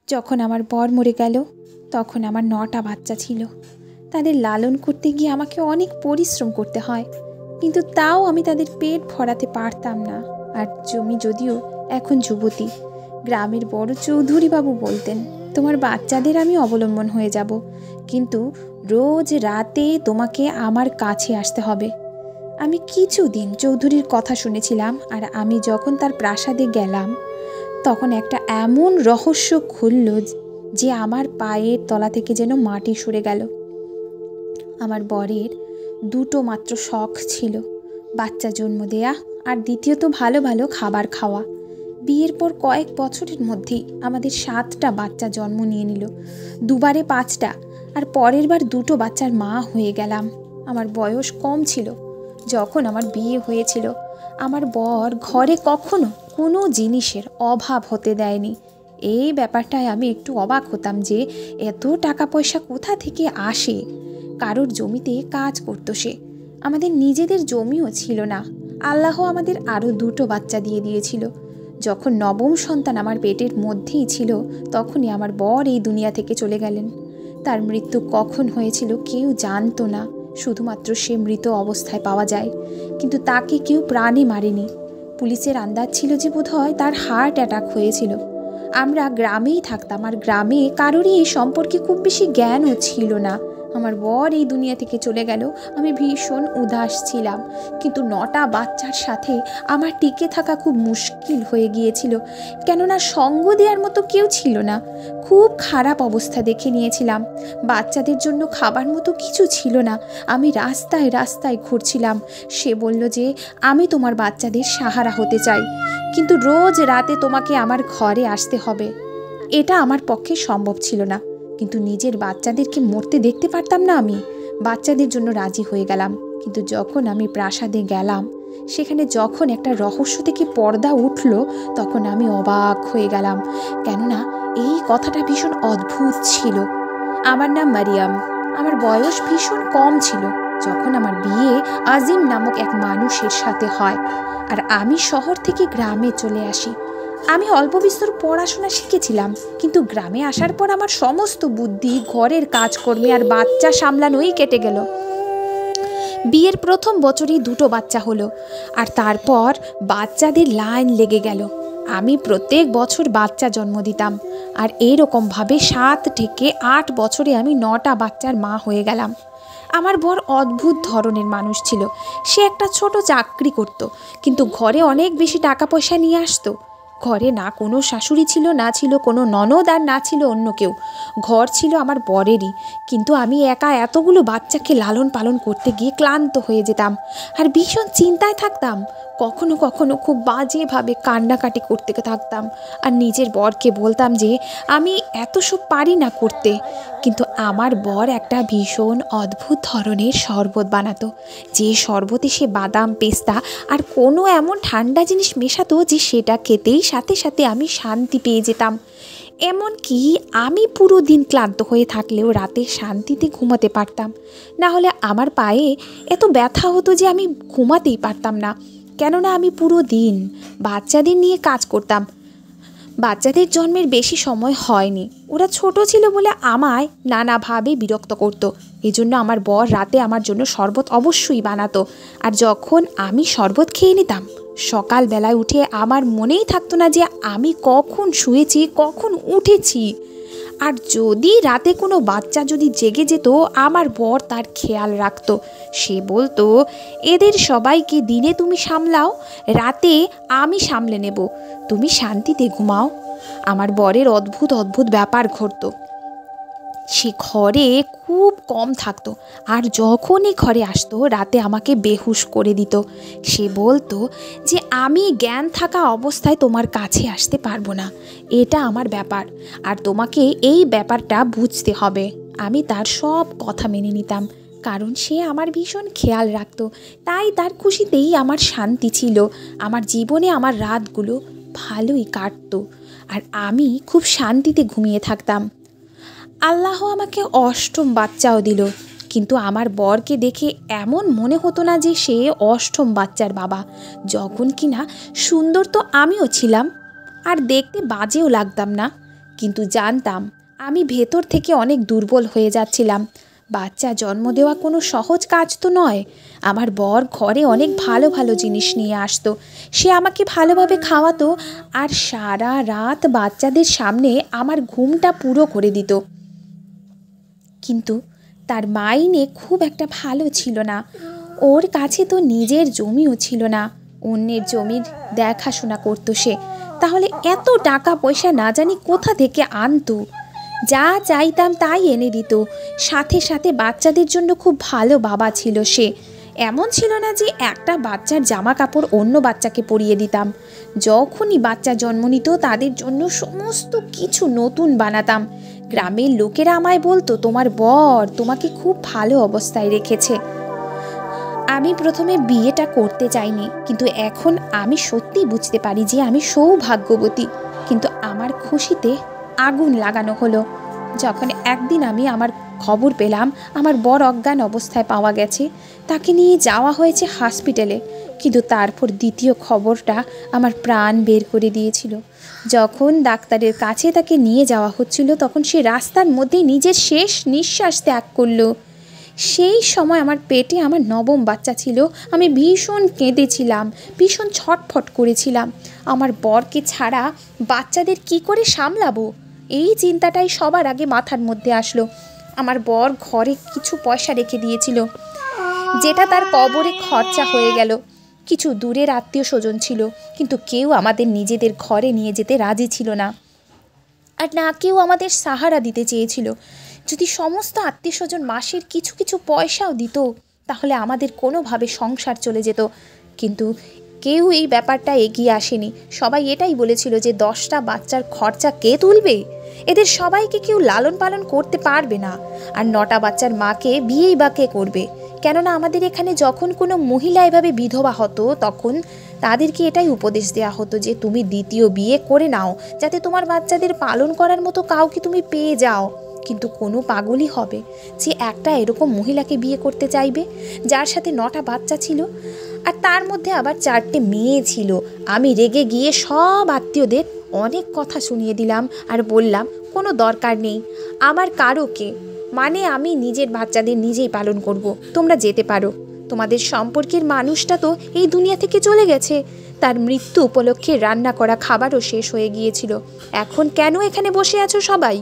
যখন আমার বর মরে গেল তখন আমার 9টা বাচ্চা ছিল। তাদের লালন করতে গিয়ে আমাকে অনেক পরিশ্রম করতে হয়, কিন্তু তাও আমি তাদের পেট ভরাতে পারতাম না। আর জমি যদিও এখন যুবতী, গ্রামের বড় চৌধুরী বাবু বলতেন, তোমার বাচ্চাদের আমি অবলম্বন হয়ে যাব, কিন্তু রোজ রাতে তোমাকে আমার কাছে আসতে হবে। আমি কিছুদিন চৌধুরীর কথা শুনেছিলাম, আর আমি যখন তার প্রাসাদে গেলাম তখন একটা এমন রহস্য খুলল যে আমার পায়ের তলা থেকে যেন মাটি সরে গেল। আমার বরের 2টো মাত্র শখ ছিল, বাচ্চা জন্ম দেয়া আর দ্বিতীয়ত ভালো ভালো খাবার খাওয়া। বিয়ের পর কয়েক বছরের মধ্যেই আমাদের 7টা বাচ্চা জন্ম নিয়ে নিল, 2বারে 5টা, আর পরের বার 2টো বাচ্চার মা হয়ে গেলাম। আমার বয়স কম ছিল যখন আমার বিয়ে হয়েছিল। আমার বর ঘরে কখনো কোনো জিনিসের অভাব হতে দেয়নি। এই ব্যাপারটায় আমি একটু অবাক হতাম যে এত টাকা পয়সা কোথা থেকে আসে। কারোর জমিতে কাজ করতো সে, আমাদের নিজেদের জমিও ছিল না। আল্লাহ আমাদের আরও 2টো বাচ্চা দিয়ে দিয়েছিল। যখন 9ম সন্তান আমার পেটের মধ্যেই ছিল তখনই আমার বর এই দুনিয়া থেকে চলে গেলেন। তার মৃত্যু কখন হয়েছিল কেউ জানতো না, শুধুমাত্র সে মৃত অবস্থায় পাওয়া যায়, কিন্তু তাকে কেউ প্রাণে মারেনি। পুলিশের আন্দাজ ছিল যে বোধহয় তার হার্ট অ্যাটাক হয়েছিল। আমরা গ্রামেই থাকতাম, আর গ্রামে কারোরই এই সম্পর্কে খুব বেশি জ্ঞানও ছিল না। আমার বর এই দুনিয়া থেকে চলে গেল, আমি ভীষণ উদাস ছিলাম, কিন্তু 9টা বাচ্চার সাথে আমার টিকে থাকা খুব মুশকিল হয়ে গিয়েছিল, কেননা সঙ্গ দেওয়ার মতো কেউ ছিল না। খুব খারাপ অবস্থা দেখে নিয়েছিলাম, বাচ্চাদের জন্য খাবার মতো কিছু ছিল না। আমি রাস্তায় রাস্তায় ঘুরছিলাম। সে বলল যে আমি তোমার বাচ্চাদের সাহারা হতে চাই, কিন্তু রোজ রাতে তোমাকে আমার ঘরে আসতে হবে। এটা আমার পক্ষে সম্ভব ছিল না, কিন্তু নিজের বাচ্চাদেরকে মরতে দেখতে পারতাম না। আমি বাচ্চাদের জন্য রাজি হয়ে গেলাম, কিন্তু যখন আমি প্রাসাদে গেলাম সেখানে যখন একটা রহস্য থেকে পর্দা উঠল তখন আমি অবাক হয়ে গেলাম, কেননা এই কথাটা ভীষণ অদ্ভুত ছিল। আমার নাম মারিয়াম, আমার বয়স ভীষণ কম ছিল যখন আমার বিয়ে আজিম নামক এক মানুষের সাথে হয়, আর আমি শহর থেকে গ্রামে চলে আসি। আমি অল্প বিস্তর পড়াশোনা শিখেছিলাম, কিন্তু গ্রামে আসার পর আমার সমস্ত বুদ্ধি ঘরের কাজকর্মে আর বাচ্চা সামলানোই কেটে গেল। বিয়ের প্রথম বছরই 2টো বাচ্চা হলো, আর তারপর বাচ্চাদের লাইন লেগে গেল। আমি প্রত্যেক বছর বাচ্চা জন্ম দিতাম, আর এইরকমভাবে 7 থেকে 8 বছরে আমি 9টা বাচ্চার মা হয়ে গেলাম। আমার বর অদ্ভুত ধরনের মানুষ ছিল। সে একটা ছোট চাকরি করত, কিন্তু ঘরে অনেক বেশি টাকা পয়সা নিয়ে আসতো। ঘরে না কোনো শাশুড়ি ছিল, না ছিল কোনো ননদ, আর না ছিল অন্য কেউ। ঘর ছিল আমার বরেরই, কিন্তু আমি একা এতগুলো বাচ্চাকে লালন পালন করতে গিয়ে ক্লান্ত হয়ে যেতাম, আর ভীষণ চিন্তায় থাকতাম। কখনো কখনো খুব বাজেভাবে কান্নাকাটি করতে থাকতাম, আর নিজের বরকে বলতাম যে আমি এত সব পারি না করতে। কিন্তু আমার বর একটা ভীষণ অদ্ভুত ধরনের শরবত বানাতো, যে শরবতে সে বাদাম, পেস্তা আর কোনো এমন ঠান্ডা জিনিস মেশাতো যে সেটা খেতেই সাথে সাথে আমি শান্তি পেয়ে যেতাম। এমনকি আমি পুরো দিন ক্লান্ত হয়ে থাকলেও রাতে শান্তিতে ঘুমাতে পারতাম। না হলে আমার পায়ে এত ব্যথা হতো যে আমি ঘুমাতেই পারতাম না, কেননা আমি পুরো দিন বাচ্চাদের নিয়ে কাজ করতাম। বাচ্চাদের জন্মের বেশি সময় হয়নি, ওরা ছোট ছিল বলে আমায় নানাভাবে বিরক্ত করত। এজন্য আমার বর রাতে আমার জন্য শরবত অবশ্যই বানাতো, আর যখন আমি শরবত খেয়ে নিতাম সকালবেলায় উঠে আমার মনেই থাকতো না যে আমি কখন শুয়েছি, কখন উঠেছি। আর যদি রাতে কোনো বাচ্চা যদি জেগে যেত, আমার বর তার খেয়াল রাখতো। সে বলতো, এদের সবাইকে দিনে তুমি সামলাও, রাতে আমি সামলে নেব, তুমি শান্তিতে ঘুমাও। আমার বরের অদ্ভুত অদ্ভুত ব্যাপার ঘটতো। সে ঘরে খুব কম থাকতো, আর যখনই ঘরে আসতো রাতে আমাকে বেহুশ করে দিত। সে বলতো যে আমি জ্ঞান থাকা অবস্থায় তোমার কাছে আসতে পারবো না, এটা আমার ব্যাপার, আর তোমাকে এই ব্যাপারটা বুঝতে হবে। আমি তার সব কথা মেনে নিতাম, কারণ সে আমার ভীষণ খেয়াল রাখতো। তাই তার খুশিতেই আমার শান্তি ছিল। আমার জীবনে আমার রাতগুলো ভালোই কাটতো, আর আমি খুব শান্তিতে ঘুমিয়ে থাকতাম। আল্লাহ আমাকে 8ম বাচ্চাও দিল, কিন্তু আমার বরকে দেখে এমন মনে হতো না যে সে 8ম বাচ্চার বাবা। যখন কিনা সুন্দর তো আমিও ছিলাম, আর দেখতে বাজেও লাগতাম না, কিন্তু জানতাম আমি ভেতর থেকে অনেক দুর্বল হয়ে যাচ্ছিলাম। বাচ্চা জন্ম দেওয়া কোনো সহজ কাজ তো নয়। আমার বর ঘরে অনেক ভালো ভালো জিনিস নিয়ে আসতো, সে আমাকে ভালোভাবে খাওয়াতো আর সারা রাত বাচ্চাদের সামনে আমার ঘুমটা পুরো করে দিত। কিন্তু তার মাইনে খুব একটা ভালো ছিল না। ওর কাছে তো নিজের জমিও ছিল না, অন্যের জমির দেখাশোনা করতো সে। তাহলে এত টাকা পয়সা না জানি কোথা থেকে আনতো। যা চাইতাম তাই এনে দিত। সাথে সাথে বাচ্চাদের জন্য খুব ভালো বাবা ছিল সে। এমন ছিল না যে একটা বাচ্চার জামা কাপড় অন্য বাচ্চাকে পরিয়ে দিতাম। যখনই বাচ্চা জন্ম নিত তাদের জন্য সমস্ত কিছু নতুন বানাতাম। গ্রামের লোকেরা আমায় বলতো, তোমার বর তোমাকে খুব ভালো অবস্থায় রেখেছে। আমি প্রথমে বিয়েটা করতে চাইনি, কিন্তু এখন আমি সত্যি বুঝতে পারি যে আমি সৌভাগ্যবতী। কিন্তু আমার খুশিতে আগুন লাগানো হলো যখন একদিন আমি আমার খবর পেলাম আমার বর অজ্ঞান অবস্থায় পাওয়া গেছে, তাকে নিয়ে যাওয়া হয়েছে হসপিটালে। কিন্তু তারপর দ্বিতীয় খবরটা আমার প্রাণ বের করে দিয়েছিল। যখন ডাক্তারের কাছে তাকে নিয়ে যাওয়া হচ্ছিল তখন সে রাস্তার মধ্যেই নিজের শেষ নিঃশ্বাস ত্যাগ করলো। সেই সময় আমার পেটে আমার নবম বাচ্চা ছিল। আমি ভীষণ কেঁদেছিলাম, ভীষণ ছটফট করেছিলাম। আমার বরকে ছাড়া বাচ্চাদের কি করে সামলাবো, এই চিন্তাটাই সবার আগে মাথার মধ্যে আসলো। আমার বর ঘরে কিছু পয়সা রেখে দিয়েছিল, যেটা তার কবরে খরচা হয়ে গেল। কিছু দূরের আত্মীয় স্বজন ছিল, কিন্তু কেউ আমাদের নিজেদের ঘরে নিয়ে যেতে রাজি ছিল না, আর না কেউ আমাদের সাহারা দিতে চেয়েছিল। যদি সমস্ত আত্মীয় স্বজন মাসের কিছু কিছু পয়সাও দিত তাহলে আমাদের কোনোভাবে সংসার চলে যেত। কিন্তু কেউ এই ব্যাপারটা এগিয়ে আসেনি। সবাই এটাই বলেছিল যে 10টা বাচ্চার খরচা কে তুলবে, এদের সবাইকে কেউ লালন পালন করতে পারবে না, আর 9টা বাচ্চার মাকে বিয়েই বা কে করবে। কেননা আমাদের এখানে যখন কোনো মহিলা এভাবে বিধবা হতো তখন তাদেরকে এটাই উপদেশ দেওয়া হতো যে তুমি দ্বিতীয় বিয়ে করে নাও, যাতে তোমার বাচ্চাদের পালন করার মতো কাউকে তুমি পেয়ে যাও। কিন্তু কোনো পাগলই হবে যে একটা এরকম মহিলাকে বিয়ে করতে চাইবে যার সাথে 9টা বাচ্চা ছিল, আর তার মধ্যে আবার 4টে মেয়ে ছিল। আমি রেগে গিয়ে সব আত্মীয়দের অনেক কথা শুনিয়ে দিলাম আর বললাম কোনো দরকার নেই আমার কারোকে, মানে আমি নিজের বাচ্চাদের নিজেই পালন করব, তোমরা যেতে পারো। তোমাদের সম্পর্কের মানুষটা তো এই দুনিয়া থেকে চলে গেছে, তার মৃত্যু উপলক্ষে রান্না করা খাবারও শেষ হয়ে গিয়েছিল। এখন কেন এখানে বসে আছো সবাই?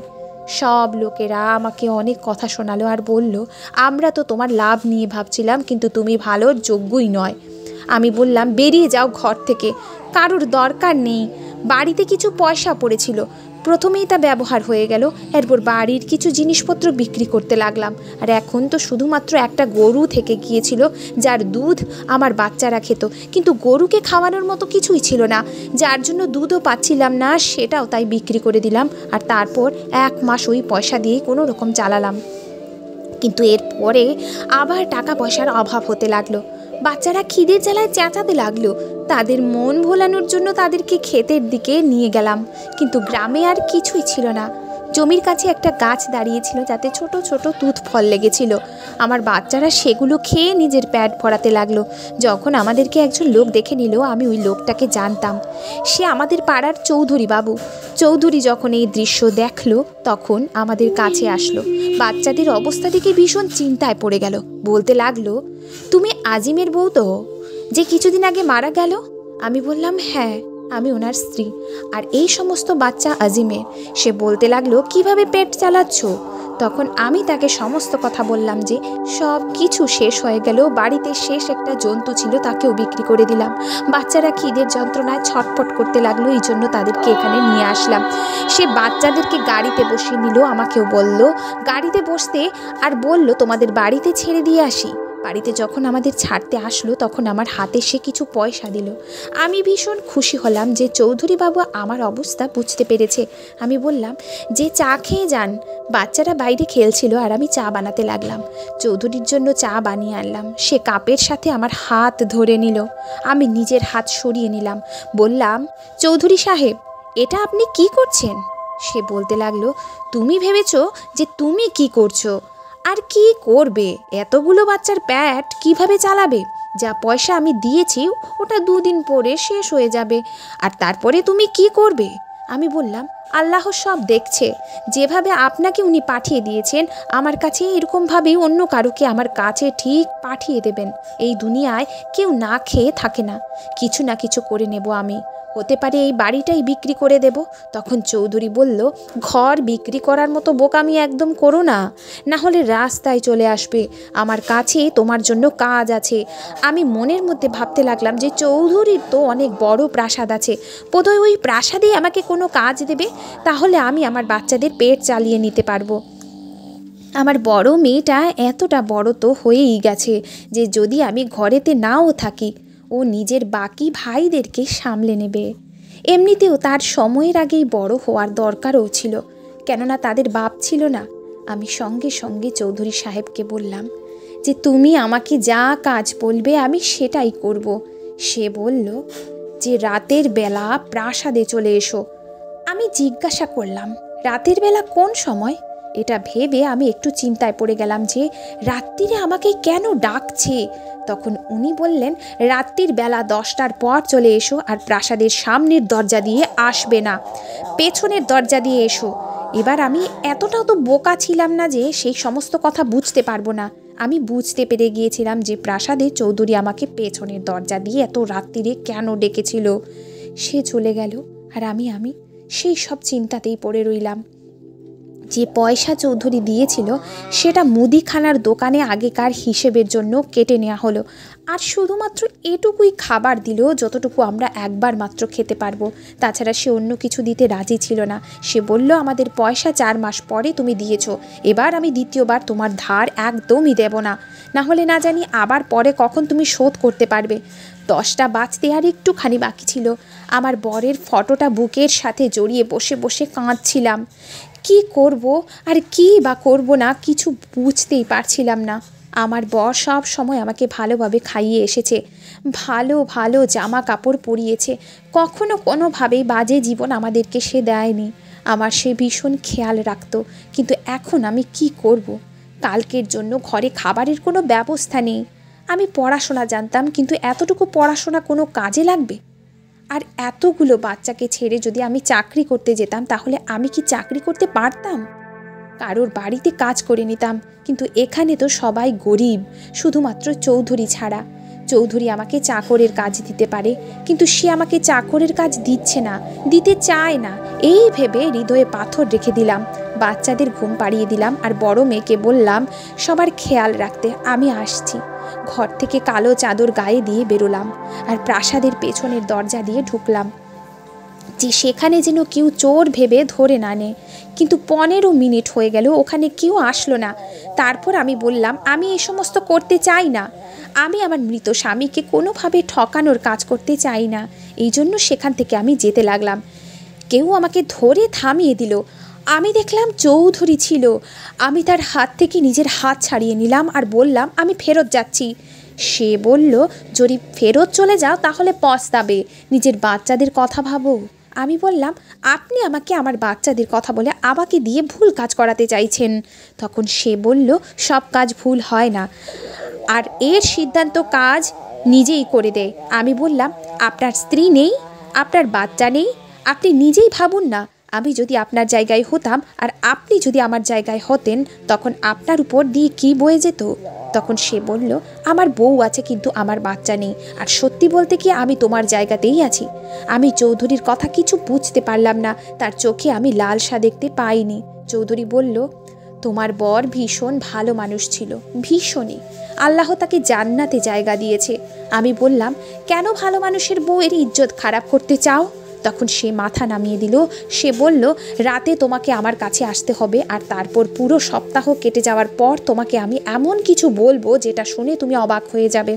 সব লোকেরা আমাকে অনেক কথা শোনালো আর বলল, আমরা তো তোমার লাভ নিয়ে ভাবছিলাম, কিন্তু তুমি ভালোর যোগ্যই নয়। আমি বললাম, বেরিয়ে যাও ঘর থেকে, কারোর দরকার নেই। বাড়িতে কিছু পয়সা পড়েছিল, প্রথমেই তা ব্যবহার হয়ে গেল। এরপর বাড়ির কিছু জিনিসপত্র বিক্রি করতে লাগলাম, আর এখন তো শুধুমাত্র একটা গরু থেকে গিয়েছিল যার দুধ আমার বাচ্চারা খেত, কিন্তু গরুকে খাওয়ানোর মতো কিছুই ছিল না, যার জন্য দুধও পাচ্ছিলাম না, সেটাও তাই বিক্রি করে দিলাম। আর তারপর 1 মাস ওই পয়সা দিয়েই কোনো রকম চালালাম। কিন্তু এরপরে আবার টাকা পয়সার অভাব হতে লাগলো। বাচ্চারা খিদের জ্বালায় চেঁচাতে লাগলো। তাদের মন ভোলানোর জন্য তাদেরকে ক্ষেতের দিকে নিয়ে গেলাম, কিন্তু গ্রামে আর কিছুই ছিল না। জমির কাছে একটা গাছ দাঁড়িয়েছিল যাতে ছোট ছোট তুত ফল লেগেছিল। আমার বাচ্চারা সেগুলো খেয়ে নিজের পেট ভরাতে লাগলো। যখন আমাদেরকে একজন লোক দেখে নিল, আমি ওই লোকটাকে জানতাম, সে আমাদের পাড়ার চৌধুরী বাবু। চৌধুরী যখন এই দৃশ্য দেখলো তখন আমাদের কাছে আসলো। বাচ্চাদের অবস্থা দেখে ভীষণ চিন্তায় পড়ে গেল। বলতে লাগলো, তুমি আজিমের বউ তো, যে কিছুদিন আগে মারা গেল? আমি বললাম, হ্যাঁ, আমি ওনার স্ত্রী, আর এই সমস্ত বাচ্চা আজিমের। সে বলতে লাগলো, কিভাবে পেট চালাচ্ছ? তখন আমি তাকে সমস্ত কথা বললাম যে সব কিছু শেষ হয়ে গেল, বাড়িতে শেষ একটা জন্তু ছিল তাকেও বিক্রি করে দিলাম। বাচ্চারা খিদের যন্ত্রণায় ছটফট করতে লাগলো, এই জন্য তাদেরকে এখানে নিয়ে আসলাম। সে বাচ্চাদেরকে গাড়িতে বসিয়ে নিল, আমাকেও বলল গাড়িতে বসতে, আর বলল তোমাদের বাড়িতে ছেড়ে দিয়ে আসি। বাড়িতে যখন আমাদের ছাড়তে আসলো তখন আমার হাতে সে কিছু পয়সা দিল। আমি ভীষণ খুশি হলাম যে চৌধুরী বাবু আমার অবস্থা বুঝতে পেরেছে। আমি বললাম যে চা খেয়ে যান। বাচ্চারা বাইরে খেলছিল আর আমি চা বানাতে লাগলাম। চৌধুরীর জন্য চা বানিয়ে আনলাম। সে কাপের সাথে আমার হাত ধরে নিল। আমি নিজের হাত সরিয়ে নিলাম। বললাম, চৌধুরী সাহেব, এটা আপনি কি করছেন? সে বলতে লাগলো, তুমি ভেবেছো যে তুমি কি করছো? আর কি করবে? এতগুলো বাচ্চার পেট কিভাবে চালাবে? যা পয়সা আমি দিয়েছি ওটা 2 দিন পরে শেষ হয়ে যাবে, আর তারপরে তুমি কি করবে? আমি বললাম, আল্লাহ সব দেখছে। যেভাবে আপনাকে উনি পাঠিয়ে দিয়েছেন, আমার কাছে এরকমভাবেই অন্য কারোকে আমার কাছে ঠিক পাঠিয়ে দেবেন। এই দুনিয়ায় কেউ না খেয়ে থাকে না, কিছু না কিছু করে নেব আমি। হতে পারে এই বাড়িটাই বিক্রি করে দেব। তখন চৌধুরী বলল, ঘর বিক্রি করার মতো বোকামি একদম করো না, না হলে রাস্তায় চলে আসবে। আমার কাছে তোমার জন্য কাজ আছে। আমি মনের মধ্যে ভাবতে লাগলাম যে চৌধুরীর তো অনেক বড় প্রাসাদ আছে, বোধহয় ওই প্রাসাদেই আমাকে কোনো কাজ দেবে, তাহলে আমি আমার বাচ্চাদের পেট চালিয়ে নিতে পারবো। আমার বড় মেয়েটা এতটা বড় তো হয়েই গেছে যে যদি আমি ঘরেতে নাও থাকি, ও নিজের বাকি ভাইদেরকে সামলে নেবে। এমনিতেও তার সময়ের আগেই বড় হওয়ার দরকারও ছিল, কেননা তাদের বাপ ছিল না। আমি সঙ্গে সঙ্গে চৌধুরী সাহেবকে বললাম যে তুমি আমাকে যা কাজ বলবে আমি সেটাই করব। সে বলল যে রাতের বেলা প্রাসাদে চলে এসো। আমি জিজ্ঞাসা করলাম, রাতের বেলা কোন সময়? এটা ভেবে আমি একটু চিন্তায় পড়ে গেলাম যে রাত্রিরে আমাকে কেন ডাকছে। তখন উনি বললেন, রাত্রির বেলা 10টার পর চলে এসো, আর প্রাসাদের সামনের দরজা দিয়ে আসবে না, পেছনের দরজা দিয়ে এসো। এবার আমি এতটাও তো বোকা ছিলাম না যে সেই সমস্ত কথা বুঝতে পারবো না। আমি বুঝতে পেরে গিয়েছিলাম যে প্রাসাদে চৌধুরী আমাকে পেছনের দরজা দিয়ে এত রাত্রিরে কেন ডেকেছিল। সে চলে গেল, আর আমি সেই সব চিন্তাতেই পড়ে রইলাম। যে পয়সা চৌধুরী দিয়েছিল সেটা মুদিখানার দোকানে আগেকার হিসেবের জন্য কেটে নেওয়া হলো, আর শুধুমাত্র এটুকুই খাবার দিল যতটুকু আমরা একবার মাত্র খেতে পারবো। তাছাড়া সে অন্য কিছু দিতে রাজি ছিল না। সে বলল, আমাদের পয়সা 4 মাস পরে তুমি দিয়েছো, এবার আমি দ্বিতীয়বার তোমার ধার একদমই দেব না, না হলে না জানি আবার পরে কখন তুমি শোধ করতে পারবে। 10টা বাজতে আর একটুখানি বাকি ছিল। আমার বরের ফটোটা বুকের সাথে জড়িয়ে বসে বসে কাঁদছিলাম। কি করব আর কি বা করব না কিছু বুঝতেই পারছিলাম না। আমার বর সব সময় আমাকে ভালোভাবে খাইয়ে এসেছে, ভালো ভালো জামা কাপড় পরিয়েছে, কখনো কোনোভাবেই বাজে জীবন আমাদেরকে সে দেয়নি। আমার সে ভীষণ খেয়াল রাখতো। কিন্তু এখন আমি কি করব? কালকের জন্য ঘরে খাবারের কোনো ব্যবস্থা নেই। আমি পড়াশোনা জানতাম, কিন্তু এতটুকু পড়াশোনা কোনো কাজে লাগবে? আর এতগুলো বাচ্চাকে ছেড়ে যদি আমি চাকরি করতে যেতাম, তাহলে আমি কি চাকরি করতে পারতাম? কারোর বাড়িতে কাজ করে নিতাম, কিন্তু এখানে তো সবাই গরিব, শুধুমাত্র চৌধুরী ছাড়া। চৌধুরী আমাকে চাকরের কাজ দিতে পারে, কিন্তু সে আমাকে চাকরের কাজ দিচ্ছে না, দিতে চায় না। এই ভেবে হৃদয়ে পাথর রেখে দিলাম। বাচ্চাদের ঘুম পাড়িয়ে দিলাম, আর বড় মেয়েকে বললাম সবার খেয়াল রাখতে, আমি আসছি। ঘর থেকে কালো চাদর গায়ে দিয়ে বেরোলাম, আর প্রাসাদের পেছনের দরজা দিয়ে ঢুকলাম, যে সেখানে যেন কেউ চোর ভেবে ধরে না নেয়। কিন্তু 15 মিনিট হয়ে গেল, ওখানে কেউ আসলো না। তারপর আমি বললাম, আমি এ সমস্ত করতে চাই না। আমি আমার মৃত স্বামীকে কোনোভাবে ঠকানোর কাজ করতে চাই না। এই জন্য সেখান থেকে আমি যেতে লাগলাম। কেউ আমাকে ধরে থামিয়ে দিল। আমি দেখলাম চৌধুরী ছিল। আমি তার হাত থেকে নিজের হাত ছাড়িয়ে নিলাম আর বললাম, আমি ফেরত যাচ্ছি। সে বলল, যদি ফেরত চলে যাও তাহলে পস্তাবে, নিজের বাচ্চাদের কথা ভাবো। আমি বললাম, আপনি আমাকে আমার বাচ্চাদের কথা বলে আমাকে দিয়ে ভুল কাজ করাতে চাইছেন। তখন সে বলল, সব কাজ ভুল হয় না, আর এর সিদ্ধান্ত কাজ নিজেই করে দেয়। আমি বললাম, আপনার স্ত্রী নেই, আপনার বাচ্চা নেই, আপনি নিজেই ভাবুন না। আমি যদি আপনার জায়গায় হতাম আর আপনি যদি আমার জায়গায় হতেন, তখন আপনার উপর দিয়ে কী বয়ে যেত? তখন সে বলল, আমার বউ আছে কিন্তু আমার বাচ্চা নেই, আর সত্যি বলতে কি আমি তোমার জায়গাতেই আছি। আমি চৌধুরীর কথা কিছু বুঝতে পারলাম না, তার চোখে আমি লালসা দেখতে পাইনি। চৌধুরী বলল, তোমার বর ভীষণ ভালো মানুষ ছিল, ভীষণই। আল্লাহ তাকে জান্নাতে জায়গা দিয়েছে। আমি বললাম, কেন ভালো মানুষের বউয়ের ইজ্জত খারাপ করতে চাও? তখন সে মাথা নামিয়ে দিল। সে বলল, রাতে তোমাকে আমার কাছে আসতে হবে, আর তারপর পুরো সপ্তাহ কেটে যাওয়ার পর তোমাকে আমি এমন কিছু বলবো যেটা শুনে তুমি অবাক হয়ে যাবে।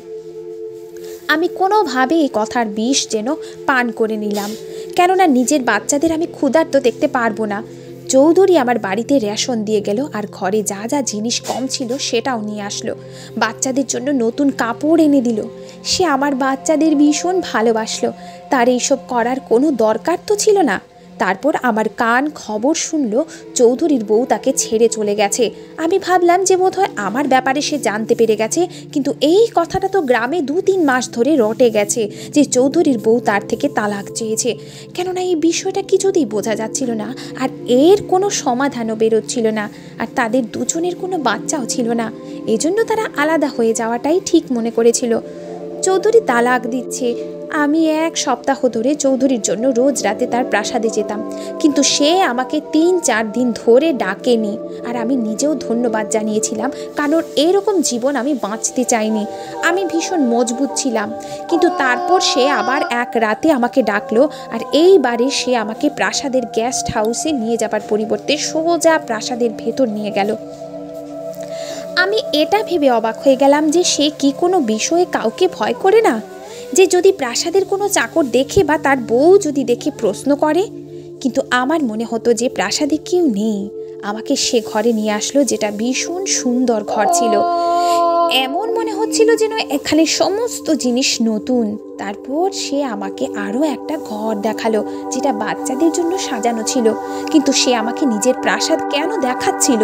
আমি কোনোভাবে এই কথার বিষ যেন পান করে নিলাম, কেননা নিজের বাচ্চাদের আমি ক্ষুধার্ত দেখতে পারবো না। চৌধুরী আমার বাড়িতে রেশন দিয়ে গেল, আর ঘরে যা যা জিনিস কম ছিল সেটাও নিয়ে আসলো। বাচ্চাদের জন্য নতুন কাপড় এনে দিল। সে আমার বাচ্চাদের ভীষণ ভালোবাসলো। তার এইসব করার কোনো দরকার তো ছিল না। তারপর আমার কান খবর শুনল চৌধুরীর বউ তাকে ছেড়ে চলে গেছে। আমি ভাবলাম যে বোধহয় আমার ব্যাপারে সে জানতে পেরে গেছে, কিন্তু এই কথাটা তো গ্রামে 2-3 মাস ধরে রটে গেছে যে চৌধুরীর বউ তার থেকে তালাক চেয়েছে। কেননা এই বিষয়টা কিছুতেই বোঝা যাচ্ছিল না, আর এর কোনো সমাধানও বেরোচ্ছিল না, আর তাদের দুজনের কোনো বাচ্চাও ছিল না। এজন্য তারা আলাদা হয়ে যাওয়াটাই ঠিক মনে করেছিল। চৌধুরী তালাক দিচ্ছে। আমি 1 সপ্তাহ ধরে চৌধুরীর জন্য রোজ রাতে তার প্রাসাদে যেতাম, কিন্তু সে আমাকে 3-4 দিন ধরে ডাকেনি। আর আমি নিজেও ধন্যবাদ জানিয়েছিলাম, কারণ এরকম জীবন আমি বাঁচতে চাইনি। আমি ভীষণ মজবুত ছিলাম। কিন্তু তারপর সে আবার এক রাতে আমাকে ডাকলো, আর এইবারে সে আমাকে প্রাসাদের গেস্ট হাউসে নিয়ে যাবার পরিবর্তে সোজা প্রাসাদের ভেতর নিয়ে গেল। আমি এটা ভেবে অবাক হয়ে গেলাম যে সে কি কোনো বিষয়ে কাউকে ভয় করে না, যে যদি প্রাসাদের কোনো চাকর দেখে বা তার বউ যদি দেখে প্রশ্ন করে। কিন্তু আমার মনে হতো যে প্রাসাদে কেউ নেই। আমাকে সে ঘরে নিয়ে আসলো, যেটা ভীষণ সুন্দর ঘর ছিল। এমন মনে হচ্ছিল যেন এখানে সমস্ত জিনিস নতুন। তারপর সে আমাকে আরও একটা ঘর দেখালো, যেটা বাচ্চাদের জন্য সাজানো ছিল। কিন্তু সে আমাকে নিজের প্রাসাদ কেন দেখাচ্ছিল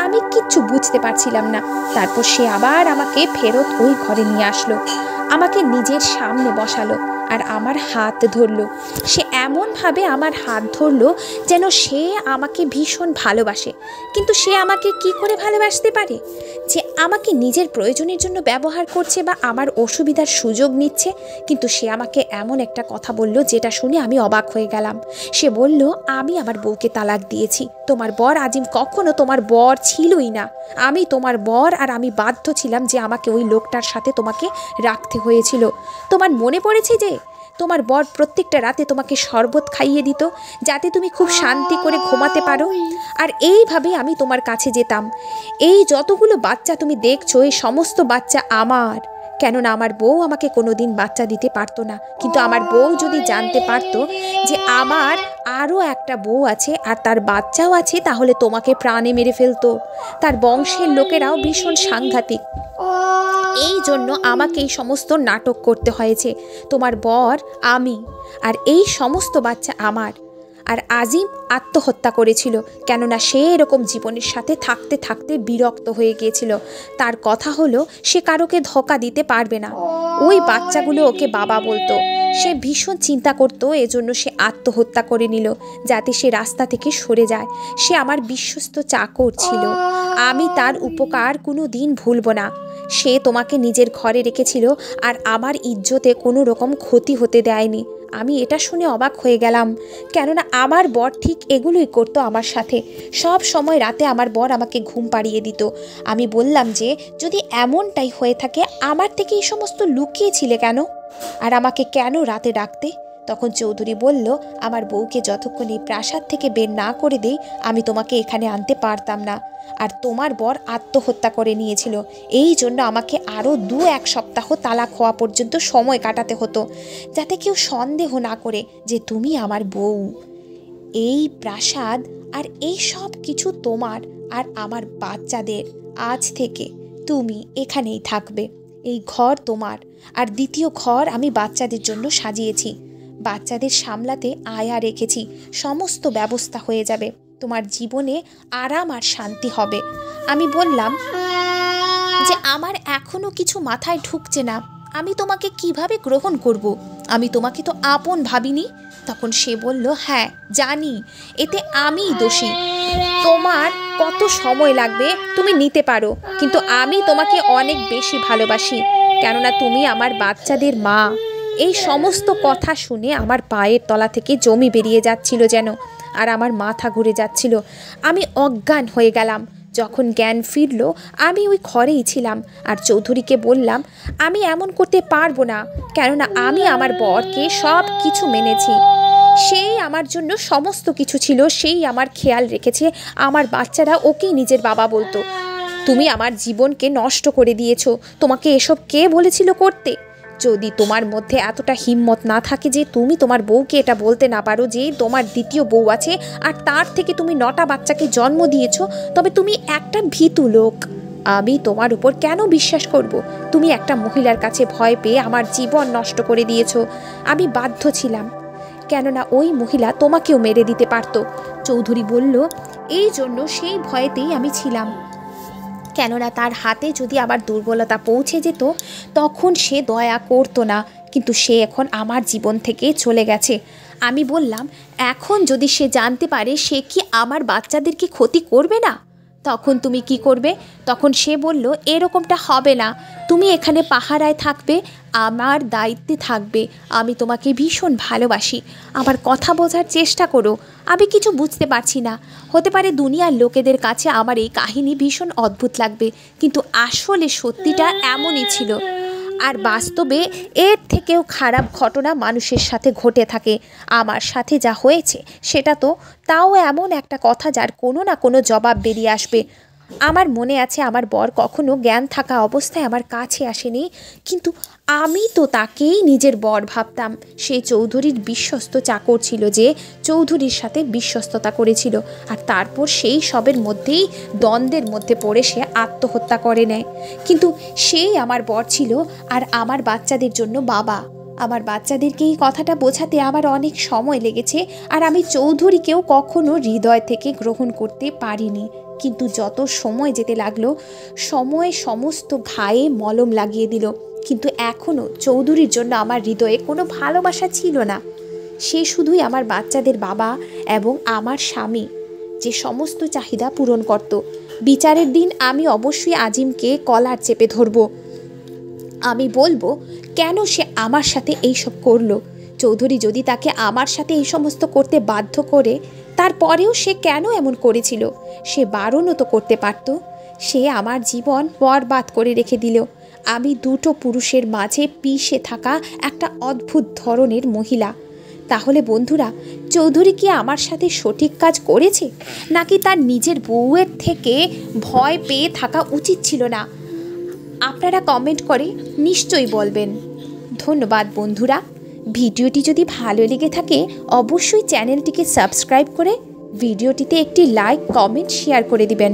আমি কিচ্ছু বুঝতে পারছিলাম না। তারপর সে আবার আমাকে ফেরত ওই ঘরে নিয়ে আসলো, আমাকে নিজের সামনে বসালো আর আমার হাত ধরলো। সে এমনভাবে আমার হাত ধরলো যেন সে আমাকে ভীষণ ভালোবাসে। কিন্তু সে আমাকে কি করে ভালোবাসতে পারে যে আমাকে নিজের প্রয়োজনের জন্য ব্যবহার করছে বা আমার অসুবিধার সুযোগ নিচ্ছে? কিন্তু সে আমাকে এমন একটা কথা বলল যেটা শুনে আমি অবাক হয়ে গেলাম। সে বলল, আমি আমার বউকে তালাক দিয়েছি। তোমার বর আজিম কখনো তোমার বর ছিলই না। আমি তোমার বর, আর আমি বাধ্য ছিলাম যে আমাকে ওই লোকটার সাথে তোমাকে রাখতে হয়েছিল। তোমার মনে পড়েছে যে তোমার বর প্রত্যেকটা রাতে তোমাকে শরবত খাইয়ে দিত, যাতে তুমি খুব শান্তি করে ঘুমাতে পারো। আর এইভাবেই আমি তোমার কাছে যেতাম। এই যতগুলো বাচ্চা তুমি দেখছো, এই সমস্ত বাচ্চা আমার। কেননা আমার বউ আমাকে কোনোদিন বাচ্চা দিতে পারতো না। কিন্তু আমার বউ যদি জানতে পারতো যে আমার আরও একটা বউ আছে আর তার বাচ্চাও আছে, তাহলে তোমাকে প্রাণে মেরে ফেলতো। তার বংশের লোকেরাও ভীষণ সাংঘাতিক। এই জন্য আমাকে এই সমস্ত নাটক করতে হয়েছে। তোমার বর আমি, আর এই সমস্ত বাচ্চা আমার। আর আজিম আত্মহত্যা করেছিল, কেননা সে এরকম জীবনের সাথে থাকতে থাকতে বিরক্ত হয়ে গিয়েছিল। তার কথা হলো সে কারোকে ধোঁকা দিতে পারবে না। ওই বাচ্চাগুলো ওকে বাবা বলতো। সে ভীষণ চিন্তা করতো, এজন্য সে আত্মহত্যা করে নিল, যাতে সে রাস্তা থেকে সরে যায়। সে আমার বিশ্বস্ত চাকর ছিল। আমি তার উপকার কোনো দিন ভুলব না। সে তোমাকে নিজের ঘরে রেখেছিল আর আমার ইজ্জতে কোনো রকম ক্ষতি হতে দেয়নি। আমি এটা শুনে অবাক হয়ে গেলাম, কেননা আমার বর ঠিক এগুলোই করতো আমার সাথে। সব সময় রাতে আমার বর আমাকে ঘুম পাড়িয়ে দিত। আমি বললাম যে যদি এমনটাই হয়ে থাকে, আমার থেকে এই সমস্ত লুকিয়েছিলে কেন, আর আমাকে কেন রাতে ডাকতে? তখন চৌধুরী বলল, আমার বউকে যতক্ষণ এই প্রাসাদ থেকে বের না করে দেই, আমি তোমাকে এখানে আনতে পারতাম না। আর তোমার বর আত্মহত্যা করে নিয়েছিল, এই জন্য আমাকে আরও 2-1 সপ্তাহ তালাক হওয়া পর্যন্ত সময় কাটাতে হতো, যাতে কেউ সন্দেহ না করে যে তুমি আমার বউ। এই প্রাসাদ আর এই সব কিছু তোমার আর আমার বাচ্চাদের। আজ থেকে তুমি এখানেই থাকবে। এই ঘর তোমার, আর দ্বিতীয় ঘর আমি বাচ্চাদের জন্য সাজিয়েছি। বাচ্চাদের সামলাতে আয়া রেখেছি। সমস্ত ব্যবস্থা হয়ে যাবে। তোমার জীবনে আরাম আর শান্তি হবে। আমি বললাম যে আমার এখনো কিছু মাথায় ঢুকছে না। আমি তোমাকে কিভাবে গ্রহণ করব? আমি তোমাকে তো আপন ভাবিনি। তখন সে বলল, হ্যাঁ জানি, এতে আমিই দোষী। তোমার কত সময় লাগবে তুমি নিতে পারো, কিন্তু আমি তোমাকে অনেক বেশি ভালোবাসি, কেননা তুমি আমার বাচ্চাদের মা। এই সমস্ত কথা শুনে আমার পায়ের তলা থেকে জমি বেরিয়ে যাচ্ছিল যেন, আর আমার মাথা ঘুরে যাচ্ছিল। আমি অজ্ঞান হয়ে গেলাম। যখন জ্ঞান ফিরল, আমি ওই ঘরেই ছিলাম, আর চৌধুরীকে বললাম, আমি এমন করতে পারবো না, কেননা আমি আমার বরকে সব কিছু মেনেছি। সেই আমার জন্য সমস্ত কিছু ছিল, সেই আমার খেয়াল রেখেছে। আমার বাচ্চারা ওকেই নিজের বাবা বলতো। তুমি আমার জীবনকে নষ্ট করে দিয়েছো। তোমাকে এসব কে বলেছিল করতে? যদি তোমার মধ্যে এতটা হিম্মত না থাকে যে তুমি তোমার বউকে এটা বলতে না পারো যে তোমার দ্বিতীয় বউ আছে, আর তার থেকে তুমি 9টা বাচ্চাকে জন্ম দিয়েছো, তবে তুমি একটা ভীতু লোক। আমি তোমার উপর কেন বিশ্বাস করব? তুমি একটা মহিলার কাছে ভয় পেয়ে আমার জীবন নষ্ট করে দিয়েছো। আমি বাধ্য ছিলাম। কেননা ওই মহিলা তোমাকেও মেরে দিতে পারত। চৌধুরী বলল, এই জন্য সেই ভয়েতেই আমি ছিলাম, কেননা তার হাতে যদি আবার দুর্বলতা পৌঁছে যেত তখন সে দয়া করতো না। কিন্তু সে এখন আমার জীবন থেকে চলে গেছে। আমি বললাম, এখন যদি সে জানতে পারে সে কি আমার বাচ্চাদেরকে ক্ষতি করবে না, তখন তুমি কি করবে? তখন সে বলল, এরকমটা হবে না, তুমি এখানে পাহারায় থাকবে, আমার দায়িত্বে থাকবে, আমি তোমাকে ভীষণ ভালোবাসি, আমার কথা বোঝার চেষ্টা করো। আমি কিছু বুঝতে পারছি না, হতে পারে দুনিয়ার লোকেদের কাছে আমার এই কাহিনী ভীষণ অদ্ভুত লাগবে, কিন্তু আসলে সত্যিটা এমনই ছিল। আর বাস্তবে এর থেকেও খারাপ ঘটনা মানুষের সাথে ঘটে থাকে। আমার সাথে যা হয়েছে সেটা তো তাও এমন একটা কথা যার কোনো না কোনো জবাব বেরিয়ে আসবে। আমার মনে আছে আমার বর কখনো জ্ঞান থাকা অবস্থায় আমার কাছে আসেনি, কিন্তু আমি তো তাকেই নিজের বর ভাবতাম। সে চৌধুরীর বিশ্বস্ত চাকর ছিল যে চৌধুরীর সাথে বিশ্বস্ততা করেছিল, আর তারপর সেই সবের মধ্যেই দ্বন্দ্বের মধ্যে পড়ে সে আত্মহত্যা করে নেয়। কিন্তু সেই আমার বর ছিল আর আমার বাচ্চাদের জন্য বাবা। আমার বাচ্চাদেরকে এই কথাটা বোঝাতে আমার অনেক সময় লেগেছে, আর আমি চৌধুরীকেও কখনো হৃদয় থেকে গ্রহণ করতে পারিনি। কিন্তু যত সময় যেতে লাগলো, সময় সমস্ত ঘায়ে মলম লাগিয়ে দিল। কিন্তু এখনও চৌধুরীর জন্য আমার হৃদয়ে কোনো ভালোবাসা ছিল না। সে শুধুই আমার বাচ্চাদের বাবা এবং আমার স্বামী, যে সমস্ত চাহিদা পূরণ করত। বিচারের দিন আমি অবশ্যই আজিমকে কলার চেপে ধরব। আমি বলবো, কেন সে আমার সাথে এইসব করলো? চৌধুরী যদি তাকে আমার সাথে এই সমস্ত করতে বাধ্য করে, তারপরেও সে কেন এমন করেছিল? সে বারণও তো করতে পারত। সে আমার জীবন বরবাদ করে রেখে দিল। আমি দুটো পুরুষের মাঝে পিষে থাকা একটা অদ্ভুত ধরনের মহিলা। তাহলে বন্ধুরা, চৌধুরী কি আমার সাথে সঠিক কাজ করেছে, নাকি তার নিজের বউয়ের থেকে ভয় পেয়ে থাকা উচিত ছিল না? আপনারা কমেন্ট করে নিশ্চয়ই বলবেন। ধন্যবাদ বন্ধুরা। ভিডিওটি যদি ভালো লেগে থাকে অবশ্যই চ্যানেলটিকে সাবস্ক্রাইব করে ভিডিওটিতে একটি লাইক, কমেন্ট, শেয়ার করে দিবেন।